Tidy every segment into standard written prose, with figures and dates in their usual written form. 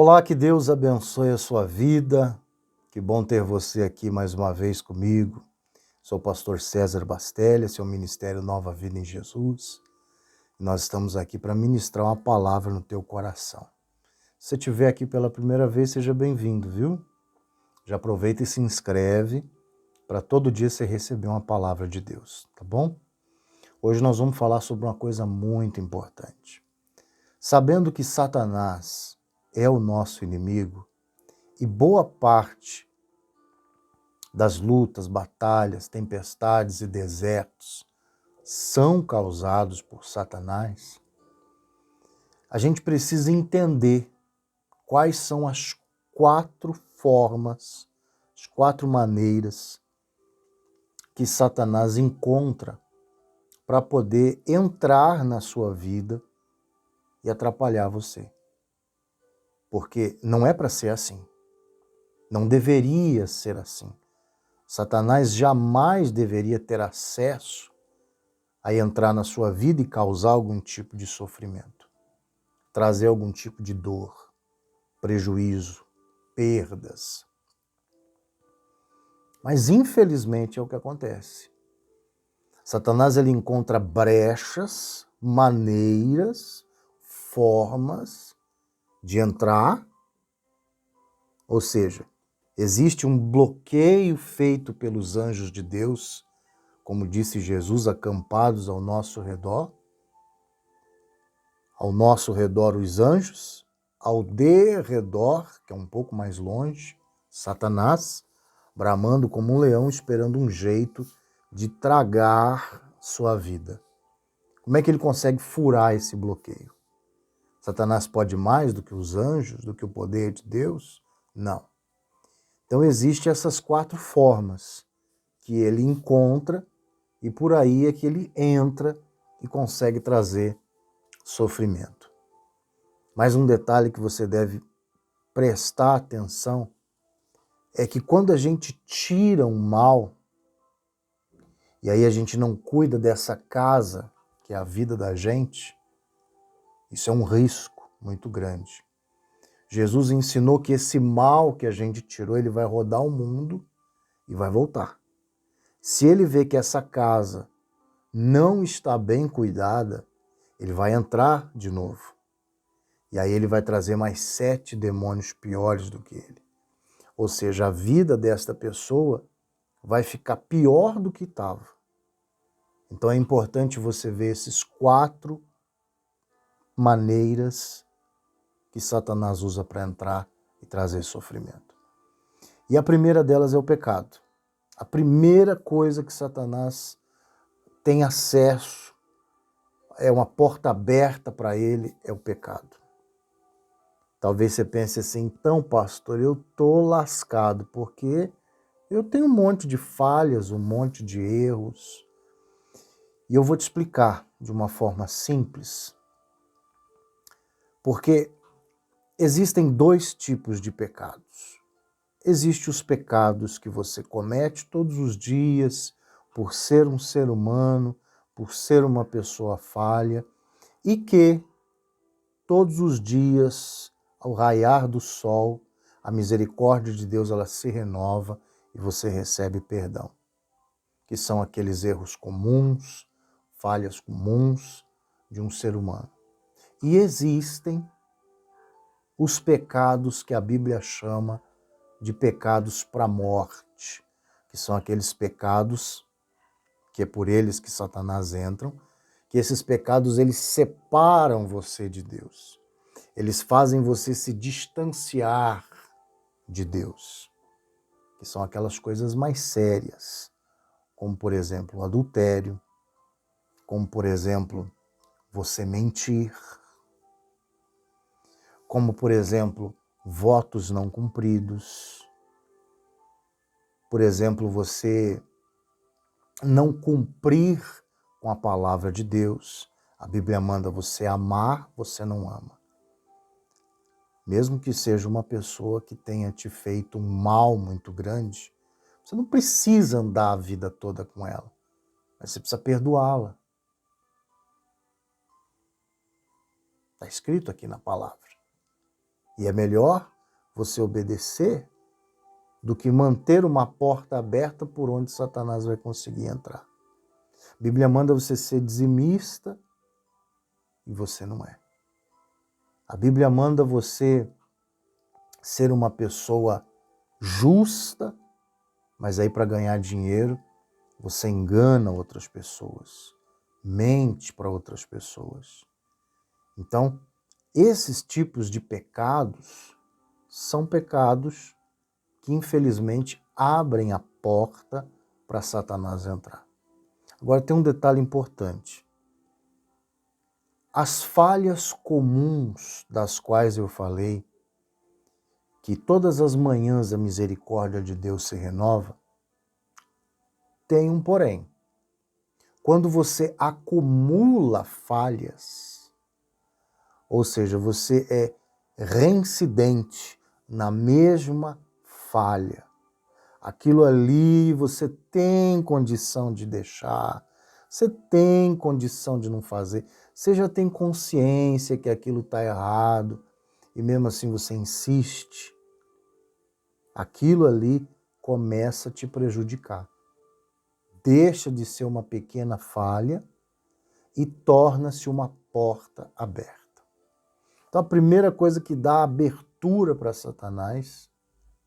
Olá, que Deus abençoe a sua vida. Que bom ter você aqui mais uma vez comigo. Sou o pastor César Bastelli, seu ministério Nova Vida em Jesus. E nós estamos aqui para ministrar uma palavra no teu coração. Se você estiver aqui pela primeira vez, seja bem-vindo, viu? Já aproveita e se inscreve para todo dia você receber uma palavra de Deus, tá bom? Hoje nós vamos falar sobre uma coisa muito importante. Sabendo que Satanás é o nosso inimigo e boa parte das lutas, batalhas, tempestades e desertos são causados por Satanás, a gente precisa entender quais são as 4 formas, as 4 maneiras que Satanás encontra para poder entrar na sua vida e atrapalhar você. Porque não é para ser assim. Não deveria ser assim. Satanás jamais deveria ter acesso a entrar na sua vida e causar algum tipo de sofrimento, trazer algum tipo de dor, prejuízo, perdas. Mas infelizmente é o que acontece. Satanás ele encontra brechas, maneiras, formas de entrar, ou seja, existe um bloqueio feito pelos anjos de Deus, como disse Jesus, acampados ao nosso redor os anjos, ao derredor, que é um pouco mais longe, Satanás, bramando como um leão, esperando um jeito de tragar sua vida. Como é que ele consegue furar esse bloqueio? Satanás pode mais do que os anjos, do que o poder de Deus? Não. Então existem essas 4 formas que ele encontra e por aí é que ele entra e consegue trazer sofrimento. Mas um detalhe que você deve prestar atenção é que quando a gente tira um mal, e aí a gente não cuida dessa casa, que é a vida da gente, isso é um risco muito grande. Jesus ensinou que esse mal que a gente tirou, ele vai rodar o mundo e vai voltar. Se ele vê que essa casa não está bem cuidada, ele vai entrar de novo. E aí ele vai trazer mais 7 demônios piores do que ele. Ou seja, a vida desta pessoa vai ficar pior do que estava. Então é importante você ver esses 4 maneiras que Satanás usa para entrar e trazer sofrimento. E a primeira delas é o pecado. A primeira coisa que Satanás tem acesso, é uma porta aberta para ele, é o pecado. Talvez você pense assim, então, pastor, eu tô lascado, porque eu tenho um monte de falhas, um monte de erros. E eu vou te explicar de uma forma simples. Porque existem 2 tipos de pecados. Existem os pecados que você comete todos os dias, por ser um ser humano, por ser uma pessoa falha, e que todos os dias, ao raiar do sol, a misericórdia de Deus ela se renova e você recebe perdão. Que são aqueles erros comuns, falhas comuns de um ser humano. E existem os pecados que a Bíblia chama de pecados para a morte, que são aqueles pecados que é por eles que Satanás entra, que esses pecados eles separam você de Deus. Eles fazem você se distanciar de Deus, que são aquelas coisas mais sérias, como por exemplo o adultério, como por exemplo você mentir, como por exemplo votos não cumpridos, por exemplo você não cumprir com a palavra de Deus. A Bíblia manda você amar, você não ama. Mesmo que seja uma pessoa que tenha te feito um mal muito grande, você não precisa andar a vida toda com ela, mas você precisa perdoá-la. Está escrito aqui na palavra. E é melhor você obedecer do que manter uma porta aberta por onde Satanás vai conseguir entrar. A Bíblia manda você ser dizimista e você não é. A Bíblia manda você ser uma pessoa justa, mas aí para ganhar dinheiro você engana outras pessoas, mente para outras pessoas. Então, esses tipos de pecados são pecados que infelizmente abrem a porta para Satanás entrar. Agora tem um detalhe importante. As falhas comuns das quais eu falei, que todas as manhãs a misericórdia de Deus se renova, tem um porém. Quando você acumula falhas, ou seja, você é reincidente na mesma falha, aquilo ali você tem condição de deixar, você tem condição de não fazer, você já tem consciência que aquilo está errado e mesmo assim você insiste, aquilo ali começa a te prejudicar. Deixa de ser uma pequena falha e torna-se uma porta aberta. Então a primeira coisa que dá abertura para Satanás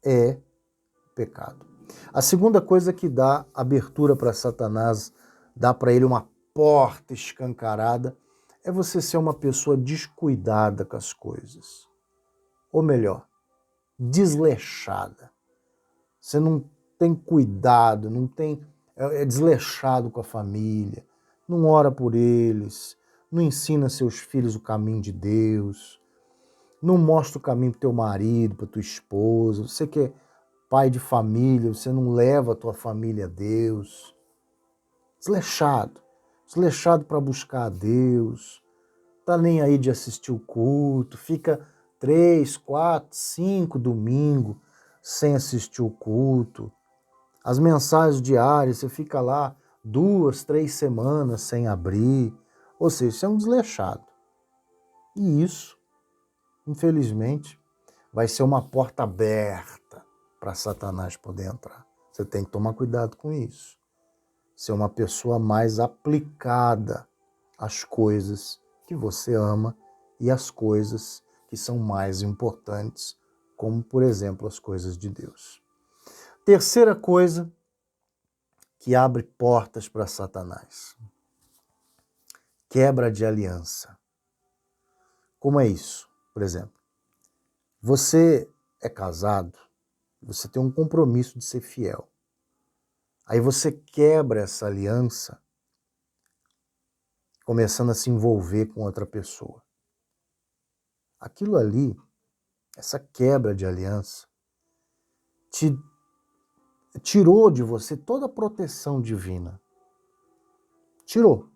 é o pecado. A segunda coisa que dá abertura para Satanás, dá para ele uma porta escancarada, é você ser uma pessoa descuidada com as coisas. Ou melhor, desleixada. Você não tem cuidado, é desleixado com a família, não ora por eles, não ensina seus filhos o caminho de Deus, não mostra o caminho para teu marido, para tua esposa, você que é pai de família, você não leva a tua família a Deus. Desleixado para buscar a Deus, tá nem aí de assistir o culto, fica 3, 4, 5 domingos sem assistir o culto. As mensagens diárias, você fica lá 2, 3 semanas sem abrir. Ou seja, isso é um desleixado. E isso, infelizmente, vai ser uma porta aberta para Satanás poder entrar. Você tem que tomar cuidado com isso. Ser uma pessoa mais aplicada às coisas que você ama e às coisas que são mais importantes, como, por exemplo, as coisas de Deus. Terceira coisa que abre portas para Satanás. Quebra de aliança. Como é isso? Por exemplo, você é casado, você tem um compromisso de ser fiel. Aí você quebra essa aliança, começando a se envolver com outra pessoa. Aquilo ali, essa quebra de aliança, te tirou de você toda a proteção divina. Tirou.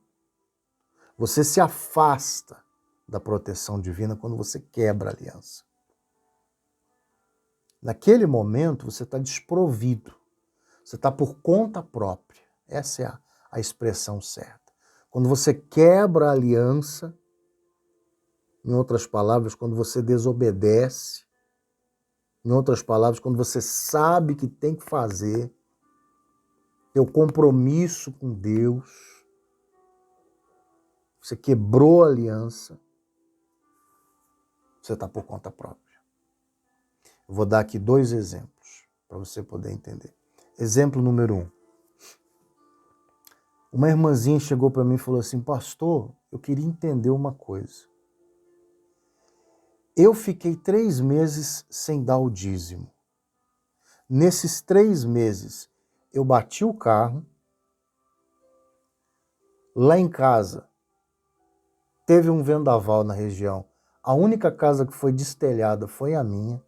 Você se afasta da proteção divina quando você quebra a aliança. Naquele momento, você está desprovido. Você está por conta própria. Essa é a expressão certa. Quando você quebra a aliança, em outras palavras, quando você desobedece, em outras palavras, quando você sabe que tem que fazer, teu compromisso com Deus, você quebrou a aliança, você está por conta própria. Eu vou dar aqui 2 exemplos para você poder entender. Exemplo número 1. Uma irmãzinha chegou para mim e falou assim: pastor, eu queria entender uma coisa. Eu fiquei 3 meses sem dar o dízimo. Nesses 3 meses, eu bati o carro. Lá em casa, teve um vendaval na região. A única casa que foi destelhada foi a minha.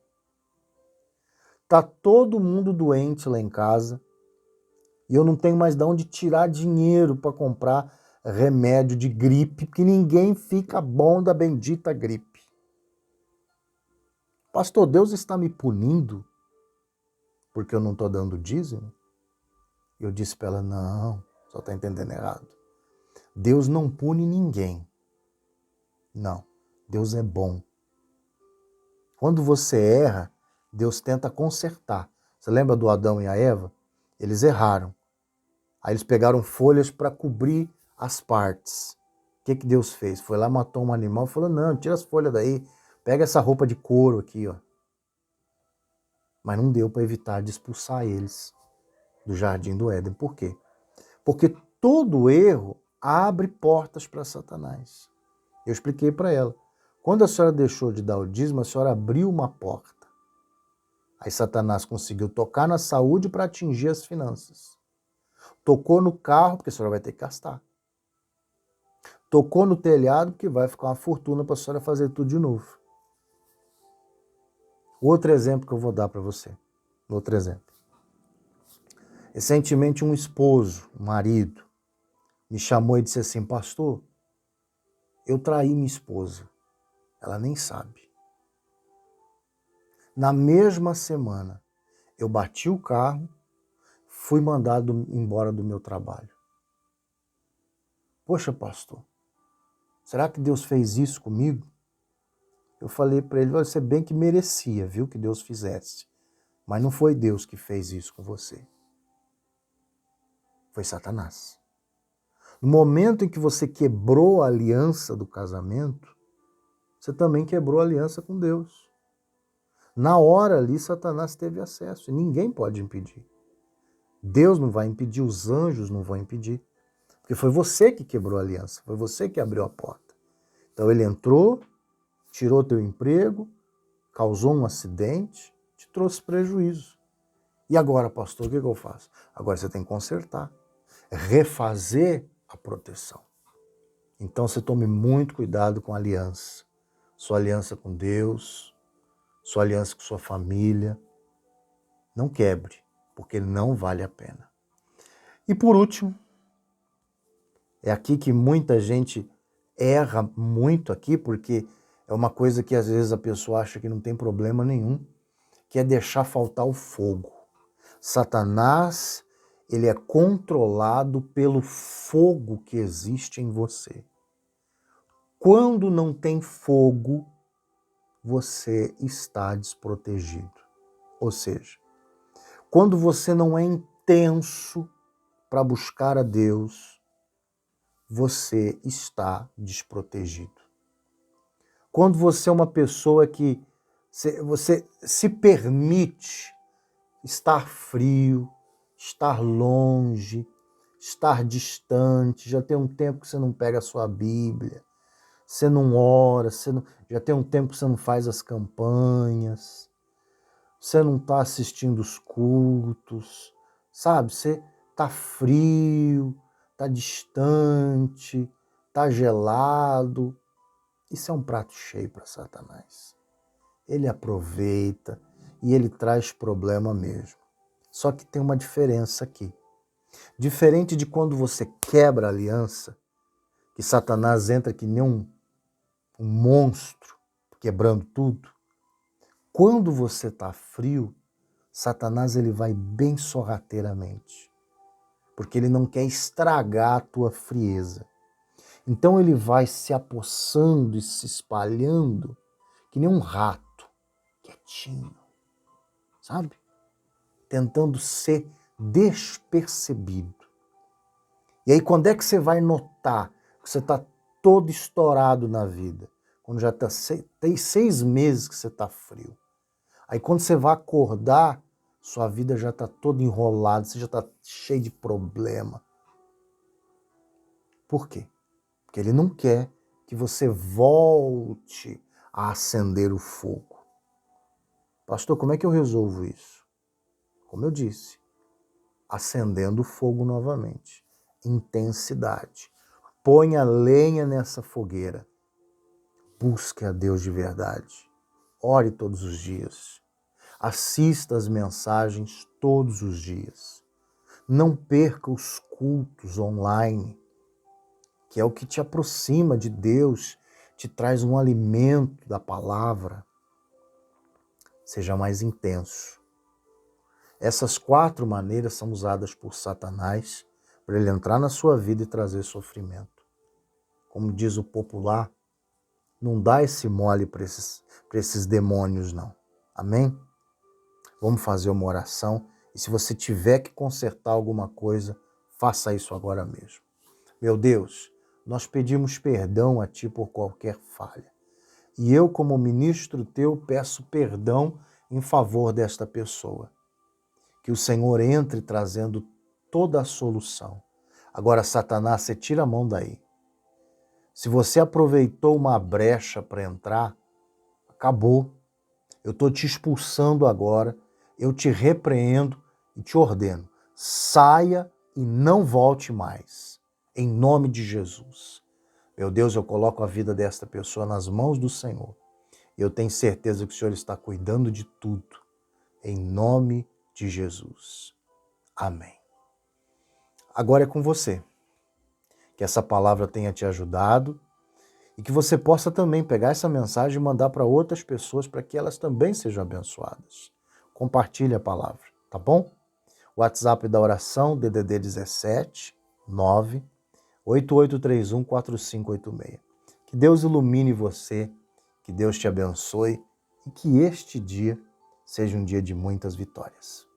Tá todo mundo doente lá em casa. E eu não tenho mais de onde tirar dinheiro para comprar remédio de gripe, porque ninguém fica bom da bendita gripe. Pastor, Deus está me punindo porque eu não estou dando dízimo? Eu disse para ela: não, só está entendendo errado. Deus não pune ninguém. Não, Deus é bom. Quando você erra, Deus tenta consertar. Você lembra do Adão e a Eva? Eles erraram. Aí eles pegaram folhas para cobrir as partes. O que Deus fez? Foi lá, matou um animal e falou, não, tira as folhas daí, pega essa roupa de couro aqui, ó. Mas não deu para evitar de expulsar eles do jardim do Éden. Por quê? Porque todo erro abre portas para Satanás. Eu expliquei para ela. Quando a senhora deixou de dar o dízimo, a senhora abriu uma porta. Aí Satanás conseguiu tocar na saúde para atingir as finanças. Tocou no carro, porque a senhora vai ter que gastar. Tocou no telhado, porque vai ficar uma fortuna para a senhora fazer tudo de novo. Outro exemplo que eu vou dar para você. Outro exemplo. Recentemente um esposo, um marido, me chamou e disse assim, pastor, eu traí minha esposa. Ela nem sabe. Na mesma semana, eu bati o carro, fui mandado embora do meu trabalho. Poxa, pastor, será que Deus fez isso comigo? Eu falei para ele, você bem que merecia, viu, que Deus fizesse. Mas não foi Deus que fez isso com você. Foi Satanás. No momento em que você quebrou a aliança do casamento, você também quebrou a aliança com Deus. Na hora ali, Satanás teve acesso e ninguém pode impedir. Deus não vai impedir, os anjos não vão impedir. Porque foi você que quebrou a aliança, foi você que abriu a porta. Então ele entrou, tirou teu emprego, causou um acidente, te trouxe prejuízo. E agora, pastor, o que eu faço? Agora você tem que consertar, refazer a proteção. Então você tome muito cuidado com a aliança. Sua aliança com Deus, sua aliança com sua família. Não quebre, porque não vale a pena. E por último, é aqui que muita gente erra muito aqui, porque é uma coisa que às vezes a pessoa acha que não tem problema nenhum, que é deixar faltar o fogo. Satanás, ele é controlado pelo fogo que existe em você. Quando não tem fogo, você está desprotegido. Ou seja, quando você não é intenso para buscar a Deus, você está desprotegido. Quando você é uma pessoa que você se permite estar frio, estar longe, estar distante, já tem um tempo que você não pega a sua Bíblia, você não ora, já tem um tempo que você não faz as campanhas, você não está assistindo os cultos, sabe? Você está frio, está distante, está gelado. Isso é um prato cheio para Satanás. Ele aproveita e ele traz problema mesmo. Só que tem uma diferença aqui. Diferente de quando você quebra a aliança, que Satanás entra que nem um monstro, quebrando tudo. Quando você está frio, Satanás ele vai bem sorrateiramente, porque ele não quer estragar a tua frieza. Então ele vai se apossando e se espalhando que nem um rato, quietinho, sabe? Tentando ser despercebido. E aí quando é que você vai notar que você está todo estourado na vida? Quando já tem 6 meses que você está frio. Aí quando você vai acordar, sua vida já está toda enrolada, você já está cheio de problema. Por quê? Porque ele não quer que você volte a acender o fogo. Pastor, como é que eu resolvo isso? Como eu disse, acendendo o fogo novamente. Intensidade. Ponha lenha nessa fogueira. Busque a Deus de verdade. Ore todos os dias. Assista as mensagens todos os dias. Não perca os cultos online, que é o que te aproxima de Deus, te traz um alimento da palavra. Seja mais intenso. Essas 4 maneiras são usadas por Satanás para ele entrar na sua vida e trazer sofrimento. Como diz o popular, Não dá esse mole para esses demônios, não. Amém? Vamos fazer uma oração. E se você tiver que consertar alguma coisa, faça isso agora mesmo. Meu Deus, nós pedimos perdão a Ti por qualquer falha. E eu, como ministro Teu, peço perdão em favor desta pessoa. Que o Senhor entre trazendo toda a solução. Agora, Satanás, você tira a mão daí. Se você aproveitou uma brecha para entrar, acabou. Eu estou te expulsando agora, eu te repreendo e te ordeno. Saia e não volte mais. Em nome de Jesus. Meu Deus, eu coloco a vida desta pessoa nas mãos do Senhor. Eu tenho certeza que o Senhor está cuidando de tudo. Em nome de Jesus. Amém. Agora é com você. Que essa palavra tenha te ajudado e que você possa também pegar essa mensagem e mandar para outras pessoas para que elas também sejam abençoadas. Compartilhe a palavra, tá bom? WhatsApp da oração, DDD 17 9 8831 4586. Que Deus ilumine você, que Deus te abençoe e que este dia seja um dia de muitas vitórias.